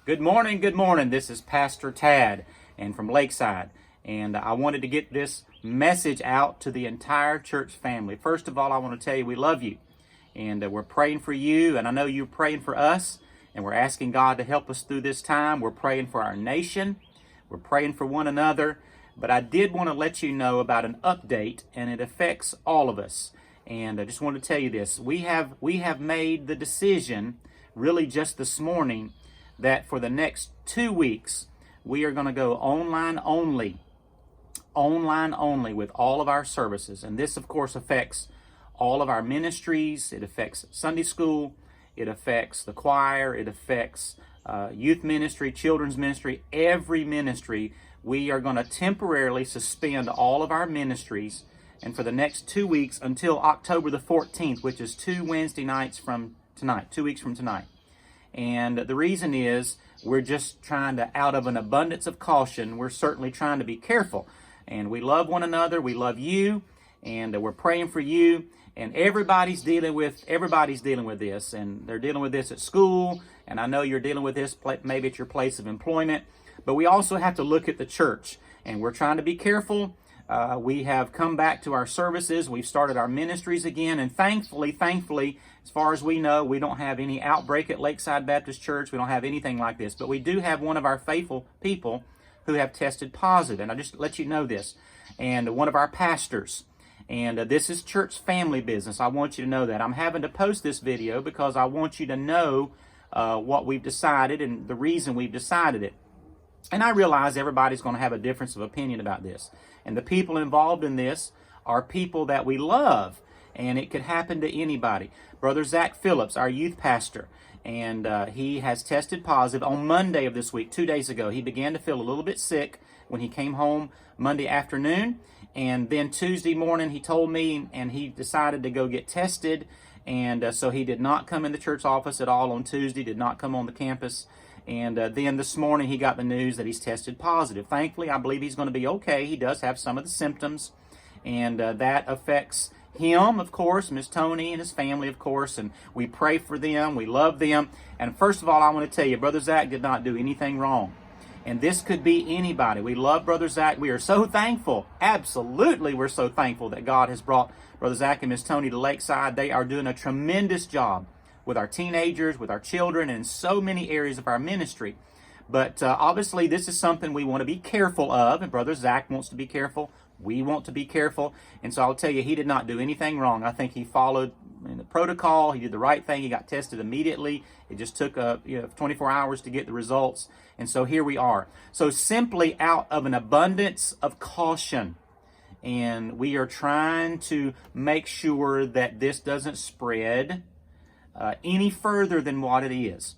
Good morning, good morning. This is Pastor Tad and from Lakeside. And I wanted to get this message out to the entire church family. First of all, I want to tell you we love you. And we're praying for you. And I know you're praying for us. And we're asking God to help us through this time. We're praying for our nation. We're praying for one another. But I did want to let you know about an update, and it affects all of us. And I just want to tell you this. We have made the decision, really just this morning, that for the next 2 weeks, we are going to go online only with all of our services. And this, of course, affects all of our ministries. It affects Sunday school. It affects the choir. It affects youth ministry, children's ministry, every ministry. We are going to temporarily suspend all of our ministries. And for the next 2 weeks until October the 14th, which is 2 Wednesday nights from tonight, 2 weeks from tonight. And the reason is we're just trying to, out of an abundance of caution, we're certainly trying to be careful. And we love one another. We love you. And we're praying for you. And everybody's dealing with this. And they're dealing with this at school. And I know you're dealing with this maybe at your place of employment. But we also have to look at the church. And we're trying to be careful. We have come back to our services. We've started our ministries again. And thankfully, as far as we know, we don't have any outbreak at Lakeside Baptist Church. We don't have anything like this. But we do have one of our faithful people who have tested positive. And I just let you know this. And one of our pastors. And this is church family business. I want you to know that. I'm having to post this video because I want you to know what we've decided and the reason we've decided it. And I realize everybody's going to have a difference of opinion about this. And the people involved in this are people that we love. And it could happen to anybody. Brother Zach Phillips, our youth pastor, and he has tested positive on Monday of this week, 2 days ago. He began to feel a little bit sick when he came home Monday afternoon. And then Tuesday morning he told me, and he decided to go get tested. And so he did not come in the church office at all on Tuesday, did not come on the campus. And then this morning he got the news that he's tested positive. Thankfully, I believe he's going to be okay. He does have some of the symptoms, and that affects him, of course, Miss Tony and his family, of course, and we pray for them. We love them. And first of all, I want to tell you, Brother Zach did not do anything wrong. And this could be anybody. We love Brother Zach. We are so thankful. Absolutely, we're so thankful that God has brought Brother Zach and Miss Tony to Lakeside. They are doing a tremendous job with our teenagers, with our children, and in so many areas of our ministry. But obviously, this is something we want to be careful of, and Brother Zach wants to be careful. We want to be careful. And so I'll tell you, he did not do anything wrong. I think he followed in the protocol. He did the right thing. He got tested immediately. It just took 24 hours to get the results. And so here we are. So simply out of an abundance of caution, and we are trying to make sure that this doesn't spread any further than what it is.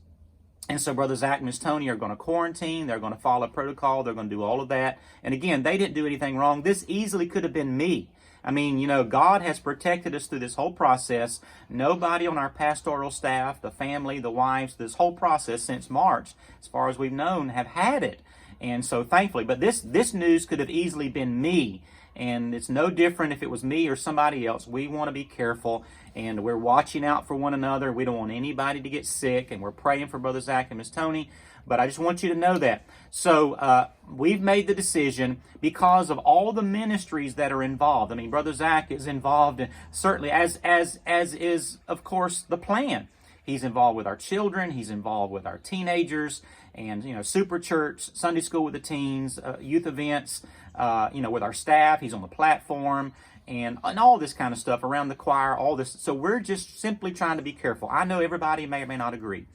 And so Brother Zach and Miss Tony are going to quarantine. They're going to follow protocol. They're going to do all of that. And again, they didn't do anything wrong. This easily could have been me. I mean, God has protected us through this whole process. Nobody on our pastoral staff, the family, the wives, this whole process since March, as far as we've known, have had it. And so thankfully, but this news could have easily been me. And it's no different if it was me or somebody else. We want to be careful, and we're watching out for one another. We don't want anybody to get sick, and we're praying for Brother Zach and Miss Tony. But I just want you to know that. So we've made the decision because of all the ministries that are involved. I mean, Brother Zach is involved, in, certainly as is, of course, the plan. He's involved with our children. He's involved with our teenagers, and Super Church, Sunday school with the teens, youth events. With our staff. He's on the platform, and all this kind of stuff around the choir. All this. So we're just simply trying to be careful. I know everybody may or may not agree,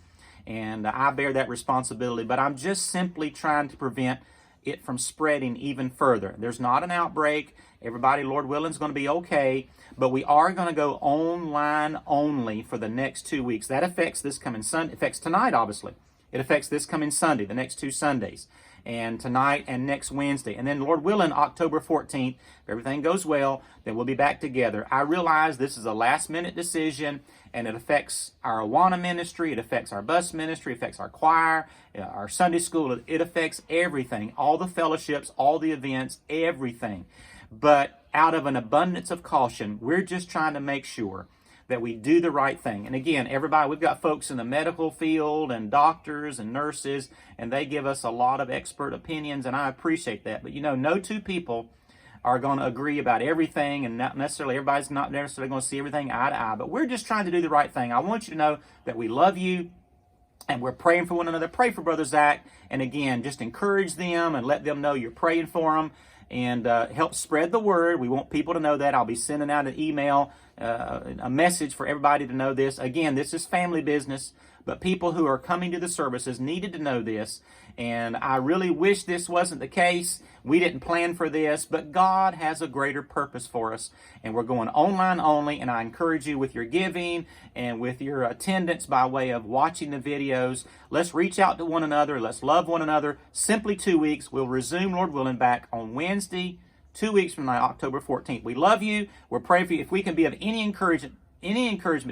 and I bear that responsibility. But I'm just simply trying to prevent it from spreading even further. There's not an outbreak. Everybody, Lord willing, is going to be okay. But we are going to go online only for the next 2 weeks. That affects this coming Sunday. Affects tonight, obviously. It affects this coming Sunday, the next 2 Sundays, and tonight and next Wednesday. And then, Lord willing, October 14th, if everything goes well, then we'll be back together. I realize this is a last-minute decision, and it affects our Awana ministry, it affects our bus ministry, it affects our choir, our Sunday school. It affects everything, all the fellowships, all the events, everything. But out of an abundance of caution, we're just trying to make sure that we do the right thing. And again, everybody, we've got folks in the medical field and doctors and nurses, and they give us a lot of expert opinions, and I appreciate that. But no two people are going to agree about everything, and not necessarily everybody's not necessarily going to see everything eye to eye, but we're just trying to do the right thing. I want you to know that we love you, and we're praying for one another. Pray for Brother Zach, and again, just encourage them and let them know you're praying for them, and help spread the word. We want people to know that. I'll be sending out an email, a message for everybody to know this. Again, this is family business, but people who are coming to the services needed to know this, and I really wish this wasn't the case. We didn't plan for this, but God has a greater purpose for us, and we're going online only, and I encourage you with your giving and with your attendance by way of watching the videos. Let's reach out to one another. Let's love one another. Simply 2 weeks. We'll resume, Lord willing, back on Wednesday, 2 weeks from now, October 14th. We love you. We're praying for you. If we can be of any encouragement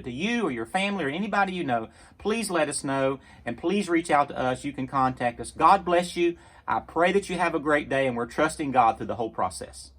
to you or your family or anybody you know, please let us know, and please reach out to us. You can contact us. God bless you. I pray that you have a great day, and we're trusting God through the whole process.